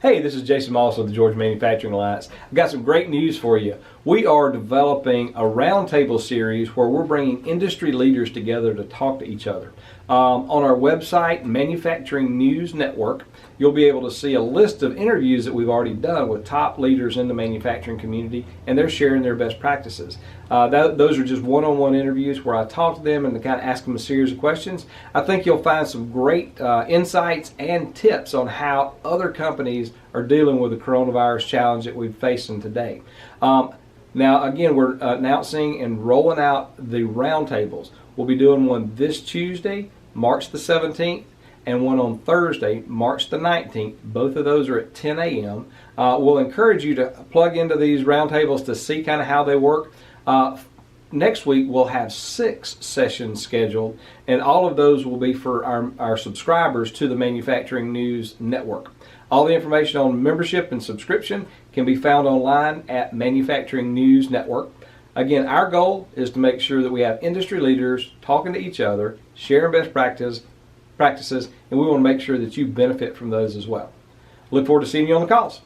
Hey, this is Jason Moss of the Georgia Manufacturing Alliance. I've got some great news for you. We are developing a roundtable series where we're bringing industry leaders together to talk to each other. On our website, Manufacturing News Network, you'll be able to see a list of interviews that we've already done with top leaders in the manufacturing community, and they're sharing their best practices. Those are just one-on-one interviews where I talk to them and kind of ask them a series of questions. I think you'll find some great insights and tips on how other companies are dealing with the coronavirus challenge that we're facing today. Now, again, we're announcing and rolling out the roundtables. We'll be doing one this Tuesday, March the 17th, and one on Thursday, March the 19th. Both of those are at 10 a.m. We'll encourage you to plug into these roundtables to see kind of how they work. Next week, we'll have 6 sessions scheduled, and all of those will be for our subscribers to the Manufacturing News Network. All the information on membership and subscription can be found online at Manufacturing News Network. Again, our goal is to make sure that we have industry leaders talking to each other, sharing best practices, and we want to make sure that you benefit from those as well. Look forward to seeing you on the calls.